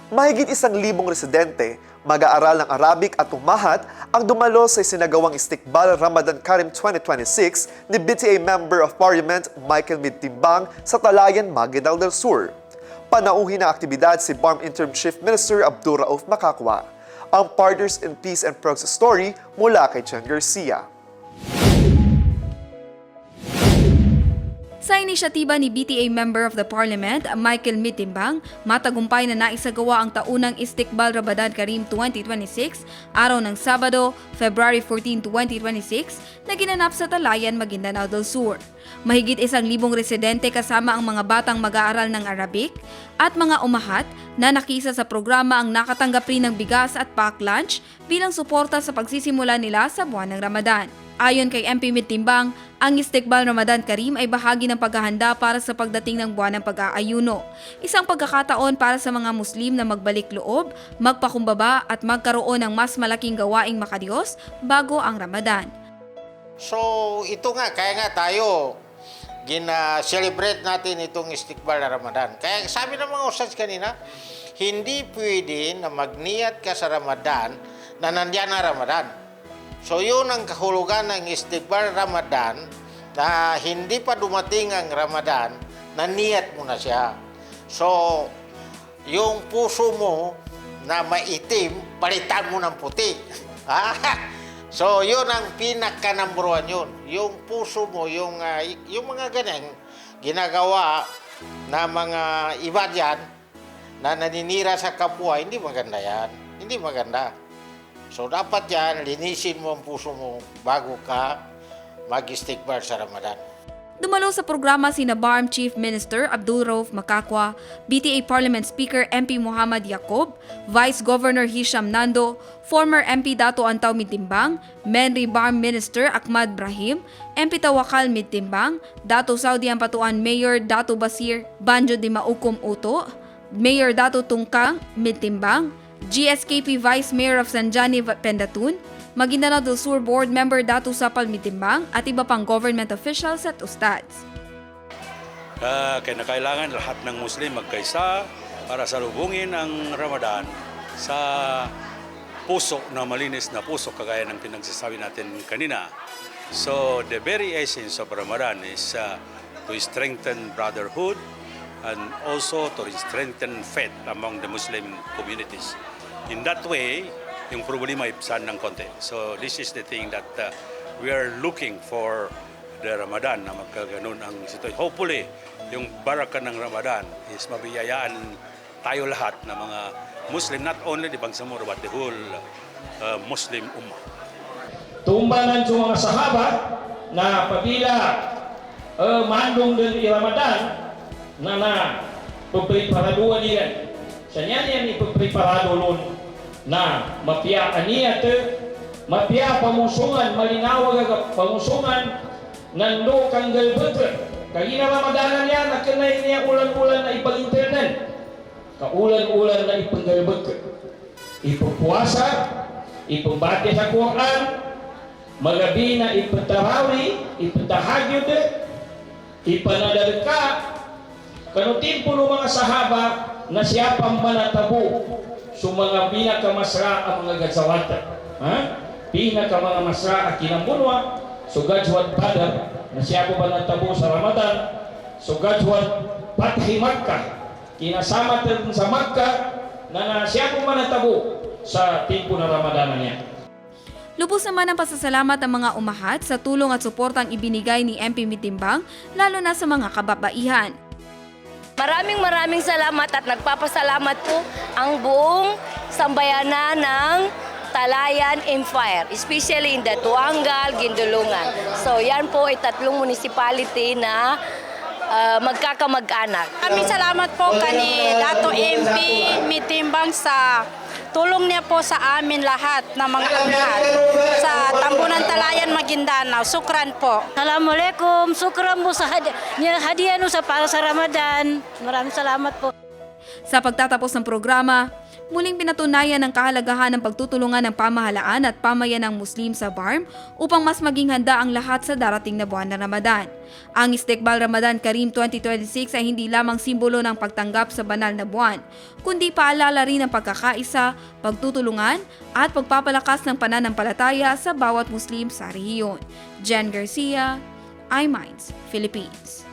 Mahigit 1,000 residente, mag-aaral ng Arabic at umahat ang dumalo sa isinagawang Istiqbal Ramadan Karim 2026 ni BTA Member of Parliament Michael Midtimbang sa Talayan, Maguindanao del Sur. Panauhin na aktibidad si BARM Interim Chief Minister Abdul Rauf Makakwa. Ang Partners in Peace and Progress story mula kay Chen Garcia. Sa inisyatiba ni BTA Member of the Parliament, Michael Midtimbang, matagumpay na naisagawa ang taunang Istiqbal Ramadan Karim 2026, araw ng Sabado, February 14, 2026, na ginanap sa Talayan, Maguindanao del Sur. Mahigit 1,000 residente kasama ang mga batang mag-aaral ng Arabic at mga umahat na nakisa sa programa ang nakatanggap rin ng bigas at pack lunch bilang suporta sa pagsisimula nila sa buwan ng Ramadan. Ayon kay MP Midtimbang, ang Istiqbal Ramadan Karim ay bahagi ng paghahanda para sa pagdating ng buwan ng pag-aayuno. Isang pagkakataon para sa mga Muslim na magbalik loob, magpakumbaba at magkaroon ng mas malaking gawaing makadiyos bago ang Ramadan. So ito nga, kaya nga tayo gina-celebrate natin itong Istiqbal na Ramadan. Kaya sabi ng mga ustads kanina, hindi pwede na magniyat ka sa Ramadan na nandiyan na Ramadan. So yun ang kahulugan ng Istiqbal Ramadan na hindi pa dumating ang Ramadan, naniyat mo na siya. So yung puso mo na maitim, palitan mo ng puti. So yun ang pinaka-number one yun. Yung puso mo, yung mga ganyan ginagawa na mga iba dyan na naninira sa kapwa, hindi maganda yan. Hindi maganda. So dapat yan, linisin mo ang puso mo bago ka mag-istiqbal sa Ramadan. Dumalo sa programa sina BARM Chief Minister Abdul Rauf Makakwa, BTA Parliament Speaker MP Muhammad Yacoob, Vice Governor Hisham Nando, former MP Dato Antaw Midtimbang, Menri BARM Minister Ahmad Brahim, MP Tawakal Midtimbang, Dato Saudi Ampatuan Mayor Dato Basir Banjo de Maukom Uto, Mayor Dato Tungkang Midtimbang, GSKP Vice Mayor of Sanjani Pendatun, Maguindanao del Sur Board Member Dato Sapal Midtimbang at iba pang government officials at ustads. Kailangan lahat ng Muslim magkaisa para salubungin ang Ramadan sa puso na malinis na puso kagaya ng pinagsasabi natin kanina. So the very essence of Ramadan is to strengthen brotherhood and also to strengthen faith among the Muslim communities. In that way, yung problema ipsan ng konti. So this is the thing that we are looking for the Ramadan na magkaganon ang sitwasyon. Hopefully, yung baraka ng Ramadan is mabiyayaan tayo lahat na mga Muslim, not only the Bangsamoro but the whole Muslim Ummah. Tumbanan sa mga sahabat na pabila mandong din Ramadan na pagpreparaduan niya. Sa niya niya ipagpreparado nun na mapia aniyat, mapia pamusungan, malinawag ang pamusungan nando kang galbetre. Kagina Ramadanan niya, nakanay niya ulan-ulan na ipag-internet. Kaulan-ulan na ipag-galbetre. Ipagpuasa, ipagbati sa Quran, magabi na ipatarawi, ipatahagyod, ipanadalka, kanutimpo ng mga sahaba na siya pang manatabo so mga pinakamasra ang mga gatsawata. Pinaka masra ang kinambunwa so gajwat badar na siya po manatabo sa Ramadan so gajwat Pathi Makkah kinasama sa Makkah na siya po manatabo sa timpo na Ramadan niya. Lubos naman ang pasasalamat ng mga umahat sa tulong at suportang ibinigay ni MP Midtimbang lalo na sa mga kababaihan. Maraming salamat at nagpapasalamat po ang buong sambayanan ng Talayan Empire, especially in the Tuangal, Gindulungan. So yan po ay 3 municipality na magkakamag-anak. Maraming salamat po kani Dato MP Midtimbang sa tulong niya po sa amin lahat na mga umat sa Tambunan Talayan, Maguindanao. Sukran po. Assalamualaikum. Sukran po sa hadiah sa para sa Ramadan. Maraming salamat po. Sa pagtatapos ng programa, Muling pinatunayan ng kahalagahan ng pagtutulungan ng pamahalaan at pamayanang Muslim sa BARM upang mas maging handa ang lahat sa darating na buwan ng Ramadan. Ang Istiqbal Ramadan Kareem 2026 ay hindi lamang simbolo ng pagtanggap sa banal na buwan, kundi paalala rin ng pagkakaisa, pagtutulungan at pagpapalakas ng pananampalataya sa bawat Muslim sa rehiyon. Jen Garcia, iMinds, Philippines.